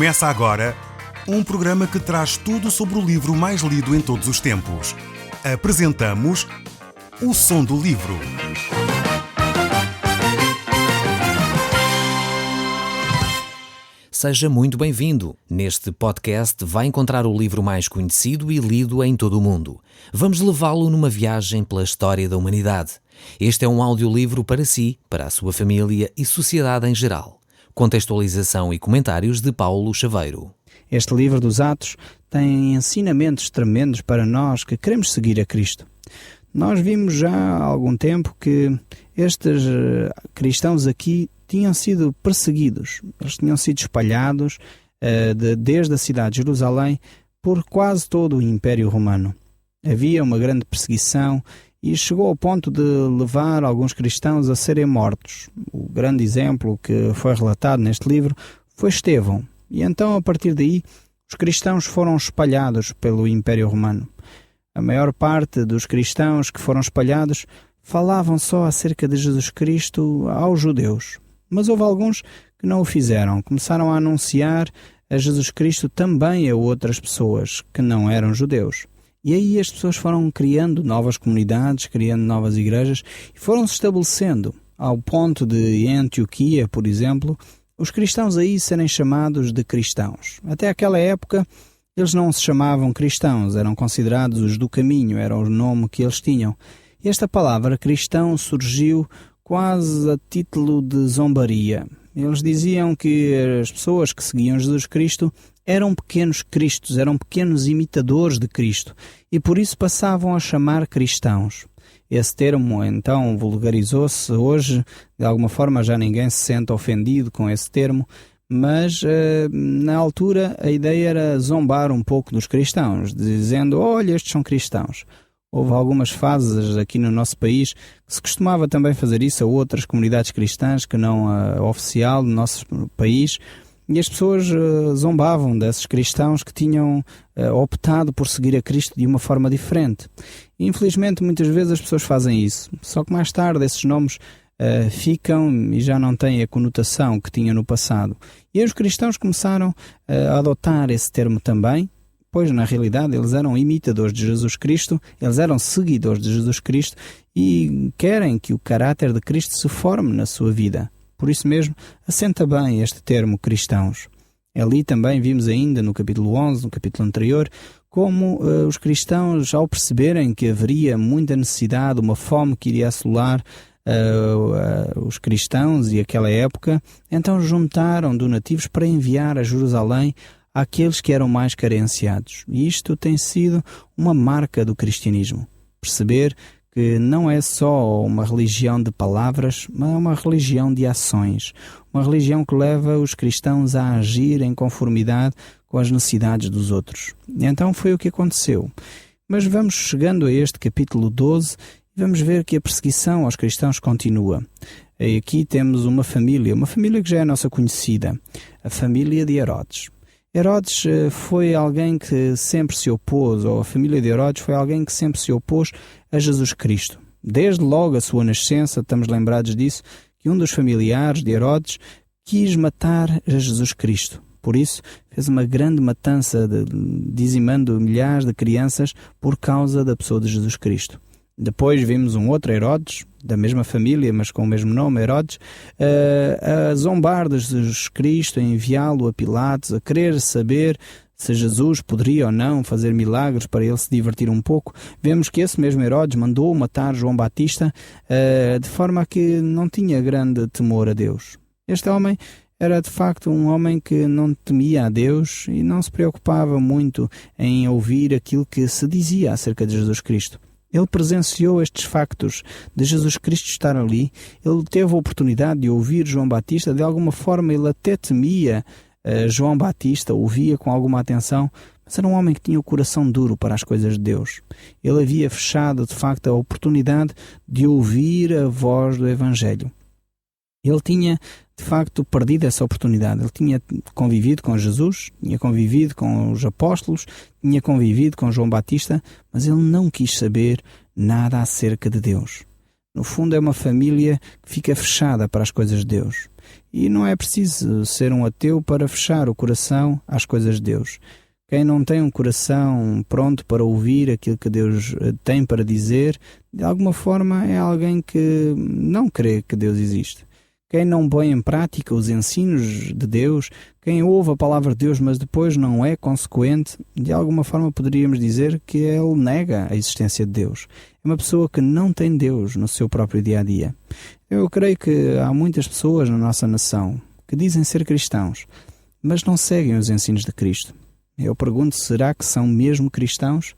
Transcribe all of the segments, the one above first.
Começa agora um programa que traz tudo sobre o livro mais lido em todos os tempos. Apresentamos O Som do Livro. Seja muito bem-vindo. Neste podcast vai encontrar o livro mais conhecido e lido em todo o mundo. Vamos levá-lo numa viagem pela história da humanidade. Este é um audiolivro para si, para a sua família e sociedade em geral. Contextualização e comentários de Paulo Chaveiro. Este livro dos Atos tem ensinamentos tremendos para nós que queremos seguir a Cristo. Nós vimos já há algum tempo que estes cristãos aqui tinham sido perseguidos. Eles tinham sido espalhados desde a cidade de Jerusalém por quase todo o Império Romano. Havia uma grande perseguição e chegou ao ponto de levar alguns cristãos a serem mortos. O grande exemplo que foi relatado neste livro foi Estevão. E então, a partir daí, os cristãos foram espalhados pelo Império Romano. A maior parte dos cristãos que foram espalhados falavam só acerca de Jesus Cristo aos judeus. Mas houve alguns que não o fizeram. Começaram a anunciar a Jesus Cristo também a outras pessoas que não eram judeus. E aí as pessoas foram criando novas comunidades, criando novas igrejas e foram se estabelecendo ao ponto de, em Antioquia, por exemplo, os cristãos aí serem chamados de cristãos. Até aquela época eles não se chamavam cristãos, eram considerados os do caminho, era o nome que eles tinham. E esta palavra cristão surgiu quase a título de zombaria. Eles diziam que as pessoas que seguiam Jesus Cristo eram pequenos cristos, eram pequenos imitadores de Cristo e por isso passavam a chamar cristãos. Esse termo então vulgarizou-se. Hoje, de alguma forma, já ninguém se sente ofendido com esse termo, mas na altura a ideia era zombar um pouco dos cristãos, dizendo, olha, estes são cristãos. Houve algumas fases aqui no nosso país que se costumava também fazer isso a outras comunidades cristãs que não a oficial do nosso país, e as pessoas zombavam desses cristãos que tinham optado por seguir a Cristo de uma forma diferente. E, infelizmente, muitas vezes as pessoas fazem isso, só que mais tarde esses nomes ficam e já não têm a conotação que tinham no passado. E aí os cristãos começaram a adotar esse termo também, pois na realidade eles eram imitadores de Jesus Cristo, eles eram seguidores de Jesus Cristo e querem que o caráter de Cristo se forme na sua vida. Por isso mesmo, assenta bem este termo cristãos. Ali também vimos ainda no capítulo 11, no capítulo anterior, como os cristãos, ao perceberem que haveria muita necessidade, uma fome que iria assolar os cristãos e aquela época, então juntaram donativos para enviar a Jerusalém àqueles que eram mais carenciados. E isto tem sido uma marca do cristianismo. Perceber que não é só uma religião de palavras, mas é uma religião de ações. Uma religião que leva os cristãos a agir em conformidade com as necessidades dos outros. E então foi o que aconteceu. Mas vamos chegando a este capítulo 12 e vamos ver que a perseguição aos cristãos continua. E aqui temos uma família que já é nossa conhecida, a família de Herodes. Herodes foi alguém que sempre se opôs, ou a família de Herodes foi alguém que sempre se opôs a Jesus Cristo. Desde logo a sua nascença, estamos lembrados disso, que um dos familiares de Herodes quis matar a Jesus Cristo. Por isso, fez uma grande matança, dizimando milhares de crianças por causa da pessoa de Jesus Cristo. Depois vimos um outro Herodes, da mesma família, mas com o mesmo nome, Herodes, a zombar de Jesus Cristo, a enviá-lo a Pilatos, a querer saber se Jesus poderia ou não fazer milagres para ele se divertir um pouco. Vemos que esse mesmo Herodes mandou matar João Batista de forma a que não tinha grande temor a Deus. Este homem era de facto um homem que não temia a Deus e não se preocupava muito em ouvir aquilo que se dizia acerca de Jesus Cristo. Ele presenciou estes factos de Jesus Cristo estar ali, ele teve a oportunidade de ouvir João Batista, de alguma forma ele até temia João Batista, ouvia com alguma atenção, mas era um homem que tinha o coração duro para as coisas de Deus. Ele havia fechado de facto a oportunidade de ouvir a voz do Evangelho. Ele tinha de facto perdido essa oportunidade. Ele tinha convivido com Jesus, tinha convivido com os apóstolos, tinha convivido com João Batista, mas ele não quis saber nada acerca de Deus. No fundo é uma família que fica fechada para as coisas de Deus. E não é preciso ser um ateu para fechar o coração às coisas de Deus. Quem não tem um coração pronto para ouvir aquilo que Deus tem para dizer, de alguma forma é alguém que não crê que Deus existe. Quem não põe em prática os ensinos de Deus, quem ouve a palavra de Deus, mas depois não é consequente, de alguma forma poderíamos dizer que ele nega a existência de Deus. É uma pessoa que não tem Deus no seu próprio dia-a-dia. Eu creio que há muitas pessoas na nossa nação que dizem ser cristãos, mas não seguem os ensinos de Cristo. Eu pergunto, será que são mesmo cristãos?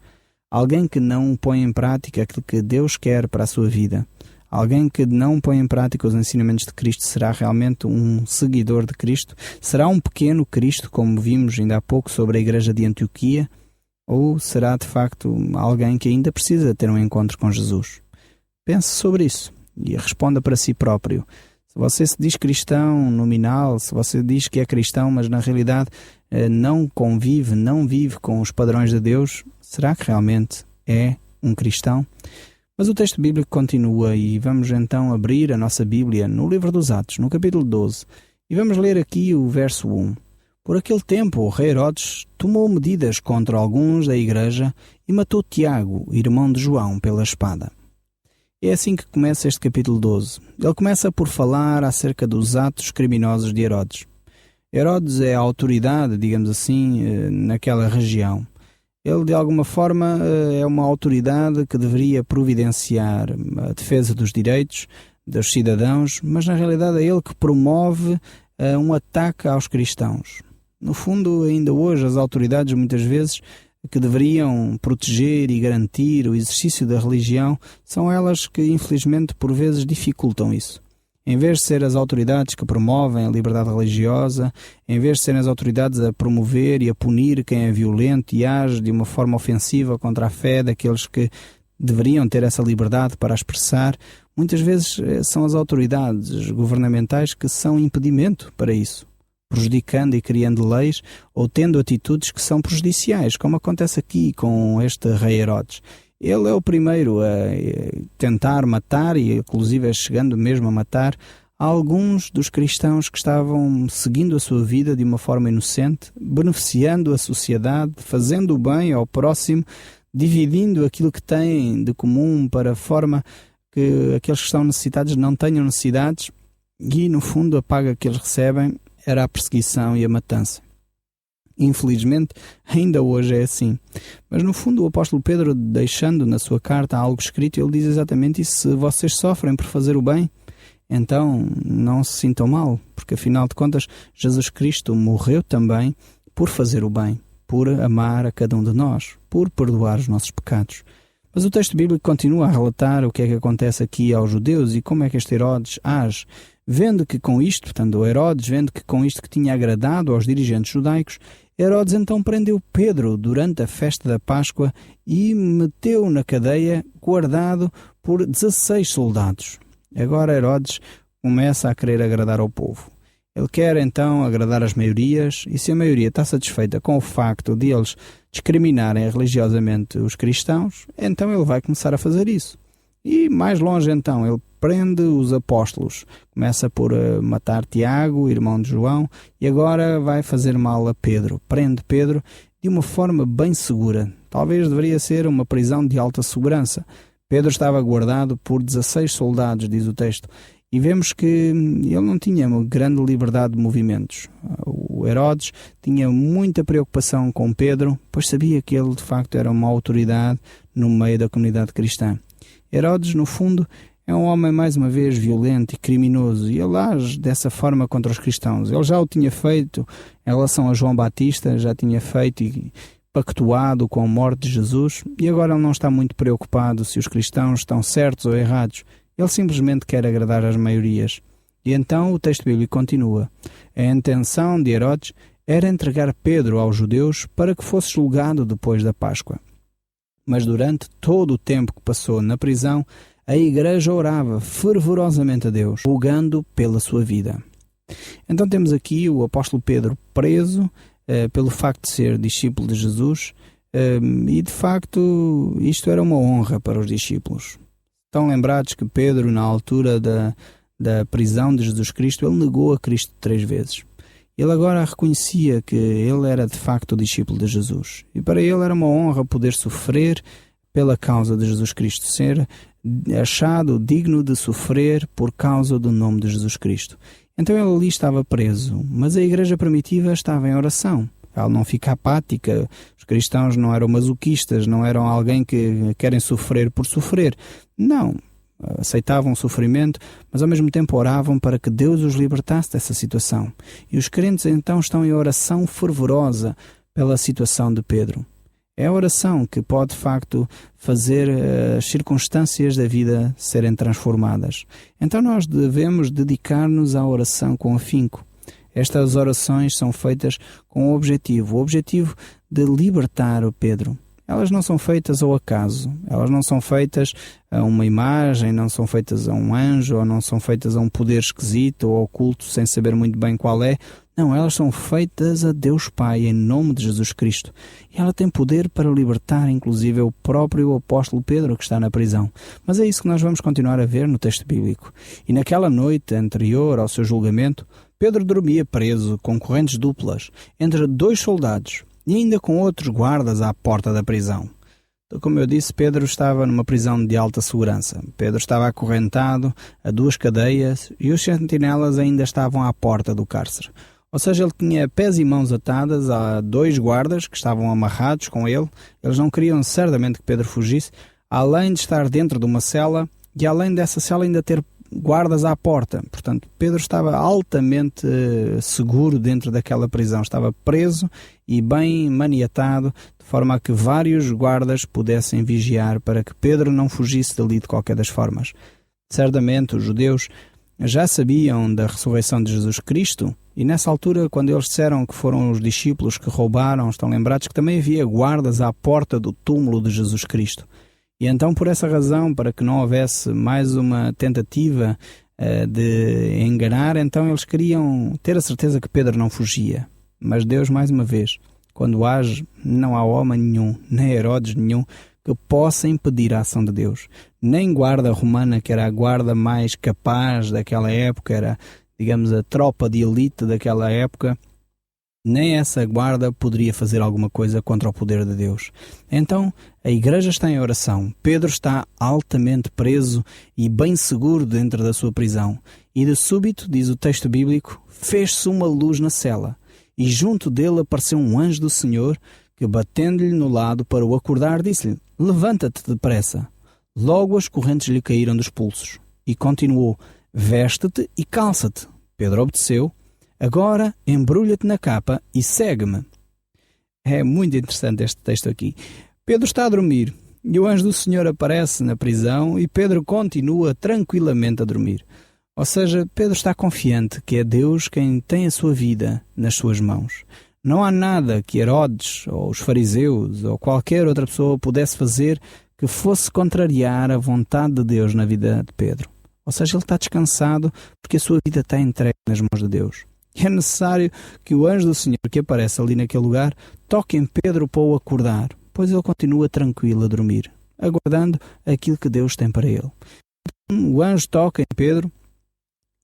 Alguém que não põe em prática aquilo que Deus quer para a sua vida. Alguém que não põe em prática os ensinamentos de Cristo será realmente um seguidor de Cristo? Será um pequeno Cristo, como vimos ainda há pouco sobre a igreja de Antioquia? Ou será de facto alguém que ainda precisa ter um encontro com Jesus? Pense sobre isso e responda para si próprio. Se você se diz cristão nominal, se você diz que é cristão, mas na realidade não convive, não vive com os padrões de Deus, será que realmente é um cristão? Mas o texto bíblico continua e vamos então abrir a nossa Bíblia no livro dos Atos, no capítulo 12, e vamos ler aqui o verso 1. Por aquele tempo, o rei Herodes tomou medidas contra alguns da igreja e matou Tiago, irmão de João, pela espada. É assim que começa este capítulo 12. Ele começa por falar acerca dos atos criminosos de Herodes. Herodes é a autoridade, digamos assim, naquela região. Ele, de alguma forma, é uma autoridade que deveria providenciar a defesa dos direitos dos cidadãos, mas na realidade é ele que promove um ataque aos cristãos. No fundo, ainda hoje, as autoridades muitas vezes que deveriam proteger e garantir o exercício da religião são elas que, infelizmente, por vezes dificultam isso. Em vez de ser as autoridades que promovem a liberdade religiosa, em vez de serem as autoridades a promover e a punir quem é violento e age de uma forma ofensiva contra a fé daqueles que deveriam ter essa liberdade para a expressar, muitas vezes são as autoridades governamentais que são impedimento para isso, prejudicando e criando leis ou tendo atitudes que são prejudiciais, como acontece aqui com este rei Herodes. Ele é o primeiro a tentar matar e inclusive chegando mesmo a matar alguns dos cristãos que estavam seguindo a sua vida de uma forma inocente, beneficiando a sociedade, fazendo o bem ao próximo, dividindo aquilo que têm de comum para a forma que aqueles que estão necessitados não tenham necessidades e, no fundo, a paga que eles recebem era a perseguição e a matança. Infelizmente, ainda hoje é assim. Mas, no fundo, o apóstolo Pedro, deixando na sua carta algo escrito, ele diz exatamente isso. Se vocês sofrem por fazer o bem, então não se sintam mal, porque, afinal de contas, Jesus Cristo morreu também por fazer o bem, por amar a cada um de nós, por perdoar os nossos pecados. Mas o texto bíblico continua a relatar o que é que acontece aqui aos judeus e como é que este Herodes age. Vendo que com isto, portanto, o Herodes, vendo que com isto que tinha agradado aos dirigentes judaicos, Herodes então prendeu Pedro durante a festa da Páscoa e meteu na cadeia, guardado por 16 soldados. Agora Herodes começa a querer agradar ao povo. Ele quer então agradar as maiorias, e se a maioria está satisfeita com o facto de eles discriminarem religiosamente os cristãos, então ele vai começar a fazer isso. E mais longe então, ele prende os apóstolos. Começa por matar Tiago, irmão de João, e agora vai fazer mal a Pedro. Prende Pedro de uma forma bem segura. Talvez deveria ser uma prisão de alta segurança. Pedro estava guardado por 16 soldados, diz o texto. E vemos que ele não tinha uma grande liberdade de movimentos. O Herodes tinha muita preocupação com Pedro, pois sabia que ele de facto era uma autoridade no meio da comunidade cristã. Herodes, no fundo, é um homem mais uma vez violento e criminoso, e ele age dessa forma contra os cristãos. Ele já o tinha feito em relação a João Batista, já tinha feito e pactuado com a morte de Jesus, e agora ele não está muito preocupado se os cristãos estão certos ou errados. Ele simplesmente quer agradar às maiorias. E então o texto bíblico continua. A intenção de Herodes era entregar Pedro aos judeus para que fosse julgado depois da Páscoa. Mas durante todo o tempo que passou na prisão, a igreja orava fervorosamente a Deus, rogando pela sua vida. Então temos aqui o apóstolo Pedro preso pelo facto de ser discípulo de Jesus e de facto isto era uma honra para os discípulos. Estão lembrados que Pedro, na altura da prisão de Jesus Cristo, ele negou a Cristo 3 vezes. Ele agora reconhecia que ele era de facto o discípulo de Jesus. E para ele era uma honra poder sofrer pela causa de Jesus Cristo, ser achado digno de sofrer por causa do nome de Jesus Cristo. Então ele ali estava preso, mas a igreja primitiva estava em oração. Ela não fica apática, os cristãos não eram masoquistas, não eram alguém que querem sofrer por sofrer. Não, aceitavam o sofrimento, mas ao mesmo tempo oravam para que Deus os libertasse dessa situação. E os crentes então estão em oração fervorosa pela situação de Pedro. É a oração que pode, de facto, fazer as circunstâncias da vida serem transformadas. Então nós devemos dedicar-nos à oração com afinco. Estas orações são feitas com o objetivo de libertar o Pedro. Elas não são feitas ao acaso, elas não são feitas a uma imagem, não são feitas a um anjo, ou não são feitas a um poder esquisito ou oculto sem saber muito bem qual é. Não, elas são feitas a Deus Pai, em nome de Jesus Cristo. E ela tem poder para libertar, inclusive, o próprio apóstolo Pedro, que está na prisão. Mas é isso que nós vamos continuar a ver no texto bíblico. E naquela noite anterior ao seu julgamento, Pedro dormia preso, com correntes duplas, entre 2 soldados, e ainda com outros guardas à porta da prisão. Então, como eu disse, Pedro estava numa prisão de alta segurança. Pedro estava acorrentado a 2 cadeias e os sentinelas ainda estavam à porta do cárcere. Ou seja, ele tinha pés e mãos atadas a 2 guardas que estavam amarrados com ele. Eles não queriam certamente que Pedro fugisse, além de estar dentro de uma cela e além dessa cela ainda ter guardas à porta. Portanto, Pedro estava altamente seguro dentro daquela prisão. Estava preso e bem maniatado, de forma a que vários guardas pudessem vigiar para que Pedro não fugisse dali de qualquer das formas. Certamente os judeus já sabiam da ressurreição de Jesus Cristo e nessa altura, quando eles disseram que foram os discípulos que roubaram, estão lembrados que também havia guardas à porta do túmulo de Jesus Cristo. E então, por essa razão, para que não houvesse mais uma tentativa de enganar, então eles queriam ter a certeza que Pedro não fugia. Mas Deus, mais uma vez, quando age, não há homem nenhum, nem Herodes nenhum, que possa impedir a ação de Deus. Nem guarda romana, que era a guarda mais capaz daquela época, era, digamos, a tropa de elite daquela época, nem essa guarda poderia fazer alguma coisa contra o poder de Deus. Então, a igreja está em oração. Pedro está altamente preso e bem seguro dentro da sua prisão. E de súbito, diz o texto bíblico, fez-se uma luz na cela. E junto dele apareceu um anjo do Senhor, que batendo-lhe no lado para o acordar, disse-lhe, levanta-te depressa. Logo as correntes lhe caíram dos pulsos. E continuou, veste-te e calça-te. Pedro obedeceu. Agora embrulha-te na capa e segue-me. É muito interessante este texto aqui. Pedro está a dormir e o anjo do Senhor aparece na prisão e Pedro continua tranquilamente a dormir. Ou seja, Pedro está confiante que é Deus quem tem a sua vida nas suas mãos. Não há nada que Herodes ou os fariseus ou qualquer outra pessoa pudesse fazer que fosse contrariar a vontade de Deus na vida de Pedro. Ou seja, ele está descansado porque a sua vida está entregue nas mãos de Deus. É necessário que o anjo do Senhor que aparece ali naquele lugar toque em Pedro para o acordar, pois ele continua tranquilo a dormir, aguardando aquilo que Deus tem para ele. O anjo toca em Pedro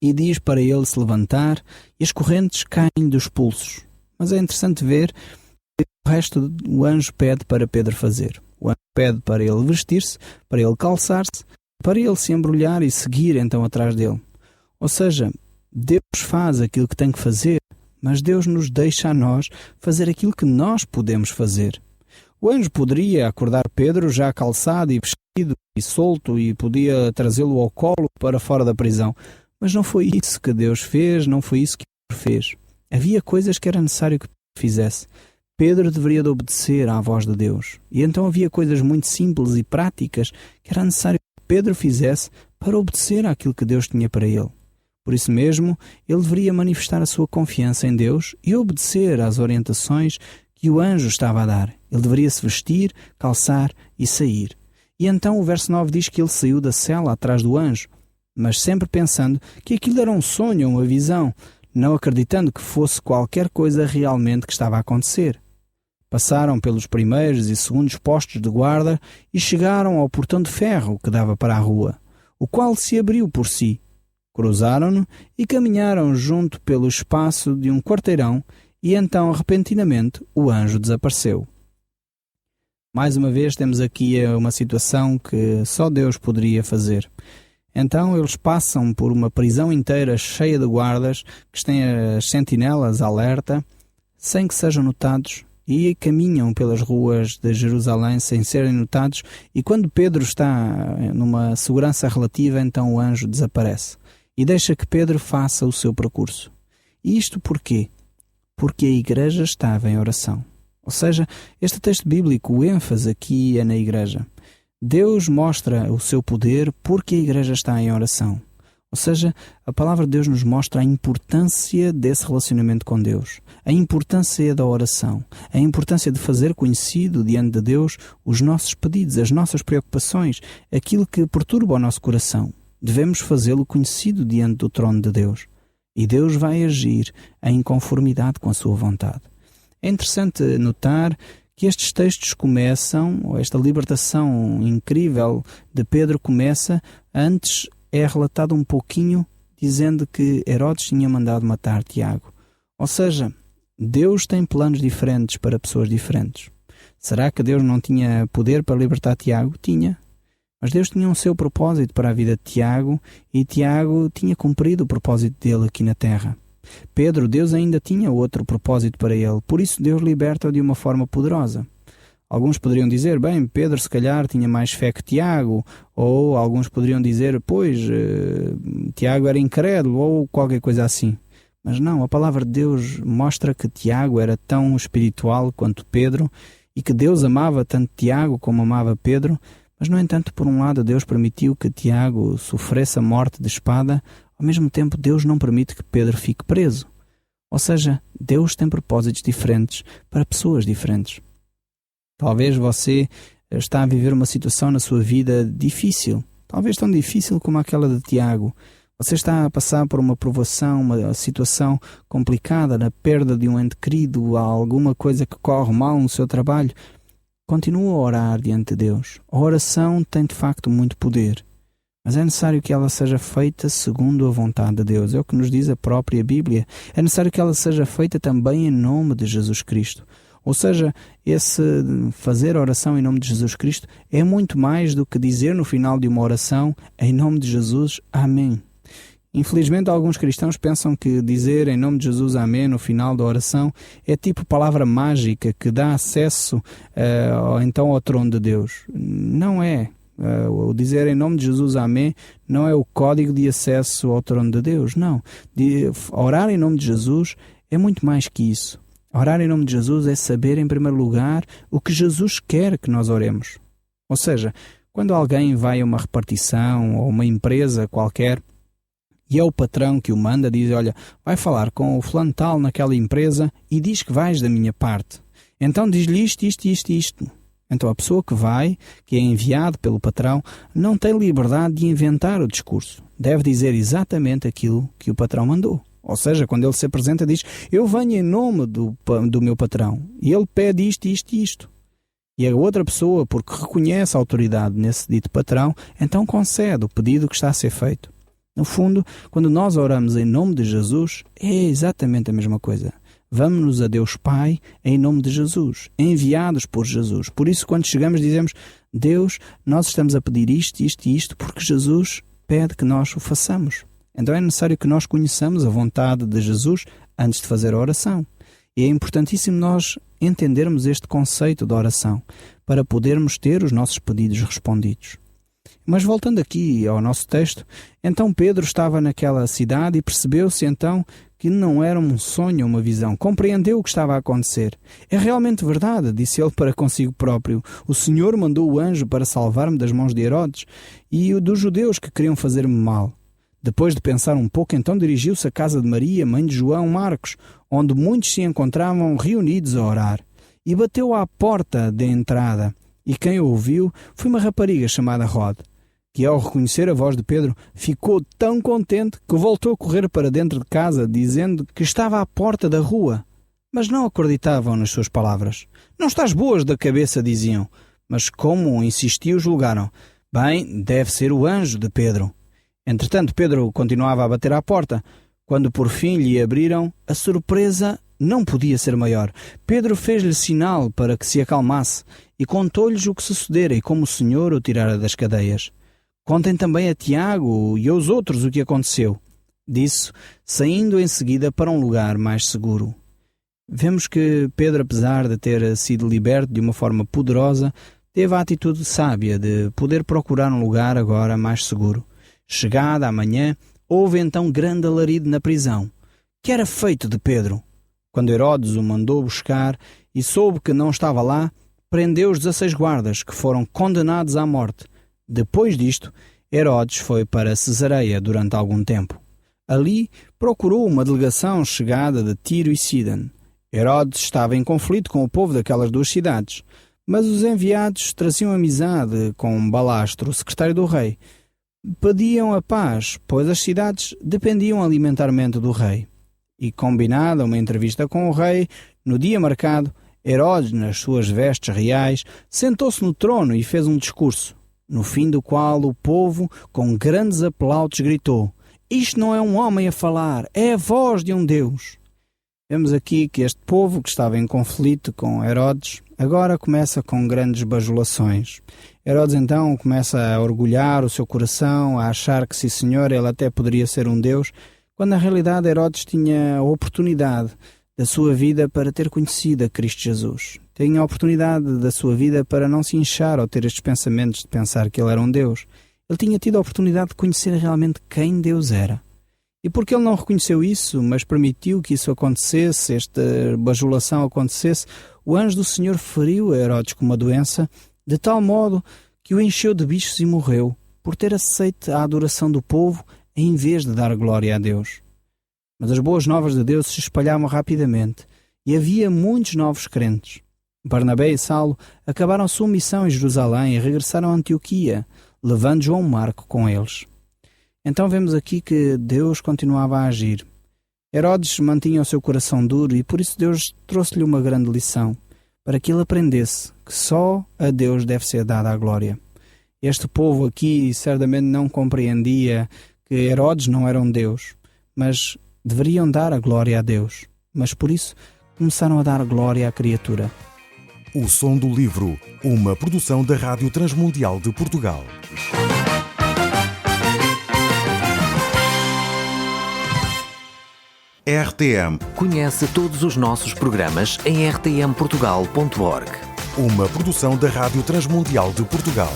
e diz para ele se levantar e as correntes caem dos pulsos. Mas é interessante ver que o resto o anjo pede para Pedro fazer. O anjo pede para ele vestir-se, para ele calçar-se, para ele se embrulhar e seguir então atrás dele. Ou seja, Deus faz aquilo que tem que fazer, mas Deus nos deixa a nós fazer aquilo que nós podemos fazer. O anjo poderia acordar Pedro já calçado e vestido e solto e podia trazê-lo ao colo para fora da prisão. Mas não foi isso que Deus fez, não foi isso que Pedro fez. Havia coisas que era necessário que Pedro fizesse. Pedro deveria de obedecer à voz de Deus. E então havia coisas muito simples e práticas que era necessário que Pedro fizesse para obedecer àquilo que Deus tinha para ele. Por isso mesmo, ele deveria manifestar a sua confiança em Deus e obedecer às orientações que o anjo estava a dar. Ele deveria se vestir, calçar e sair. E então o verso 9 diz que ele saiu da cela atrás do anjo, mas sempre pensando que aquilo era um sonho ou uma visão, não acreditando que fosse qualquer coisa realmente que estava a acontecer. Passaram pelos primeiros e segundos postos de guarda e chegaram ao portão de ferro que dava para a rua, o qual se abriu por si. Cruzaram-no e caminharam junto pelo espaço de um quarteirão, e então, repentinamente, o anjo desapareceu. Mais uma vez temos aqui uma situação que só Deus poderia fazer. Então eles passam por uma prisão inteira cheia de guardas, que têm as sentinelas alerta, sem que sejam notados, e caminham pelas ruas de Jerusalém sem serem notados, e quando Pedro está numa segurança relativa, então o anjo desaparece e deixa que Pedro faça o seu percurso. E isto porquê? Porque a igreja estava em oração. Ou seja, este texto bíblico, o ênfase aqui é na igreja. Deus mostra o seu poder porque a igreja está em oração. Ou seja, a palavra de Deus nos mostra a importância desse relacionamento com Deus, a importância da oração, a importância de fazer conhecido diante de Deus os nossos pedidos, as nossas preocupações, aquilo que perturba o nosso coração. Devemos fazê-lo conhecido diante do trono de Deus. E Deus vai agir em conformidade com a sua vontade. É interessante notar que estes textos começam, ou esta libertação incrível de Pedro começa, antes é relatado um pouquinho dizendo que Herodes tinha mandado matar Tiago. Ou seja, Deus tem planos diferentes para pessoas diferentes. Será que Deus não tinha poder para libertar Tiago? Tinha. Mas Deus tinha um seu propósito para a vida de Tiago, e Tiago tinha cumprido o propósito dele aqui na terra. Pedro, Deus ainda tinha outro propósito para ele, por isso Deus liberta-o de uma forma poderosa. Alguns poderiam dizer, bem, Pedro se calhar tinha mais fé que Tiago, ou alguns poderiam dizer, pois, Tiago era incrédulo, ou qualquer coisa assim. Mas não, a palavra de Deus mostra que Tiago era tão espiritual quanto Pedro, e que Deus amava tanto Tiago como amava Pedro, mas no entanto, por um lado, Deus permitiu que Tiago sofresse a morte de espada. Ao mesmo tempo, Deus não permite que Pedro fique preso. Ou seja, Deus tem propósitos diferentes para pessoas diferentes. Talvez você está a viver uma situação na sua vida difícil, talvez tão difícil como aquela de Tiago. Você está a passar por uma provação, uma situação complicada, na perda de um ente querido, alguma coisa que corre mal no seu trabalho. Continua a orar diante de Deus. A oração tem de facto muito poder. Mas é necessário que ela seja feita segundo a vontade de Deus. É o que nos diz a própria Bíblia. É necessário que ela seja feita também em nome de Jesus Cristo. Ou seja, esse fazer oração em nome de Jesus Cristo é muito mais do que dizer no final de uma oração, em nome de Jesus, amém. Infelizmente, alguns cristãos pensam que dizer em nome de Jesus, amém, no final da oração, é tipo palavra mágica que dá acesso então ao trono de Deus. Não é. O dizer em nome de Jesus, amém, não é o código de acesso ao trono de Deus, não. Orar em nome de Jesus é muito mais que isso. Orar em nome de Jesus é saber, em primeiro lugar, o que Jesus quer que nós oremos. Ou seja, quando alguém vai a uma repartição ou uma empresa qualquer, e é o patrão que o manda, diz, olha, vai falar com o fulano tal naquela empresa e diz que vais da minha parte. Então diz-lhe isto. Então a pessoa que vai, que é enviado pelo patrão, não tem liberdade de inventar o discurso. Deve dizer exatamente aquilo que o patrão mandou. Ou seja, quando ele se apresenta, diz, eu venho em nome do meu patrão. E ele pede isto. E a outra pessoa, porque reconhece a autoridade nesse dito patrão, então concede o pedido que está a ser feito. No fundo, quando nós oramos em nome de Jesus, é exatamente a mesma coisa. Vamos-nos a Deus Pai em nome de Jesus, enviados por Jesus. Por isso, quando chegamos, dizemos, Deus, nós estamos a pedir isto, porque Jesus pede que nós o façamos. Então é necessário que nós conheçamos a vontade de Jesus antes de fazer a oração. E é importantíssimo nós entendermos este conceito da oração para podermos ter os nossos pedidos respondidos. Mas voltando aqui ao nosso texto, então Pedro estava naquela cidade e percebeu-se então que não era um sonho ou uma visão. Compreendeu o que estava a acontecer. É realmente verdade, disse ele para consigo próprio. O Senhor mandou o anjo para salvar-me das mãos de Herodes e dos judeus que queriam fazer-me mal. Depois de pensar um pouco, então dirigiu-se à casa de Maria, mãe de João Marcos, onde muitos se encontravam reunidos a orar. E bateu à porta da entrada. E quem o ouviu foi uma rapariga chamada Rode, que ao reconhecer a voz de Pedro, ficou tão contente que voltou a correr para dentro de casa, dizendo que estava à porta da rua. Mas não acreditavam nas suas palavras. Não estás boas da cabeça, diziam. Mas como insistiu, julgaram. Bem, deve ser o anjo de Pedro. Entretanto, Pedro continuava a bater à porta. Quando por fim lhe abriram, a surpresa não podia ser maior. Pedro fez-lhe sinal para que se acalmasse e contou-lhes o que sucedera e como o Senhor o tirara das cadeias. Contem também a Tiago e aos outros o que aconteceu, disse, saindo em seguida para um lugar mais seguro. Vemos que Pedro, apesar de ter sido liberto de uma forma poderosa, teve a atitude sábia de poder procurar um lugar agora mais seguro. Chegada a manhã, houve então grande alarido na prisão. Que era feito de Pedro? Quando Herodes o mandou buscar e soube que não estava lá, prendeu os 16 guardas, que foram condenados à morte. Depois disto, Herodes foi para Cesareia durante algum tempo. Ali procurou uma delegação chegada de Tiro e Sidon. Herodes estava em conflito com o povo daquelas duas cidades, mas os enviados traziam amizade com Balastro, o secretário do rei. Pediam a paz, pois as cidades dependiam alimentarmente do rei. E combinada uma entrevista com o rei, no dia marcado, Herodes, nas suas vestes reais, sentou-se no trono e fez um discurso, no fim do qual o povo, com grandes aplausos, gritou: "Isto não é um homem a falar, é a voz de um Deus." Vemos aqui que este povo, que estava em conflito com Herodes, agora começa com grandes bajulações. Herodes então começa a orgulhar o seu coração, a achar que, sim senhor, ele até poderia ser um Deus, quando na realidade Herodes tinha a oportunidade da sua vida para ter conhecido a Cristo Jesus. Tinha a oportunidade da sua vida para não se inchar ou ter estes pensamentos de pensar que ele era um Deus. Ele tinha tido a oportunidade de conhecer realmente quem Deus era. E porque ele não reconheceu isso, mas permitiu que isso acontecesse, esta bajulação acontecesse, o anjo do Senhor feriu a Herodes com uma doença, de tal modo que o encheu de bichos e morreu, por ter aceito a adoração do povo em vez de dar glória a Deus. Mas as boas novas de Deus se espalhavam rapidamente e havia muitos novos crentes. Barnabé e Saulo acabaram sua missão em Jerusalém e regressaram a Antioquia, levando João Marco com eles. Então vemos aqui que Deus continuava a agir. Herodes mantinha o seu coração duro e por isso Deus trouxe-lhe uma grande lição, para que ele aprendesse que só a Deus deve ser dada a glória. Este povo aqui certamente não compreendia que Herodes não era um Deus, mas deveriam dar a glória a Deus. Mas por isso começaram a dar glória à criatura. O Som do Livro, uma produção da Rádio Transmundial de Portugal. RTM. Conhece todos os nossos programas em rtmportugal.org. Uma produção da Rádio Transmundial de Portugal.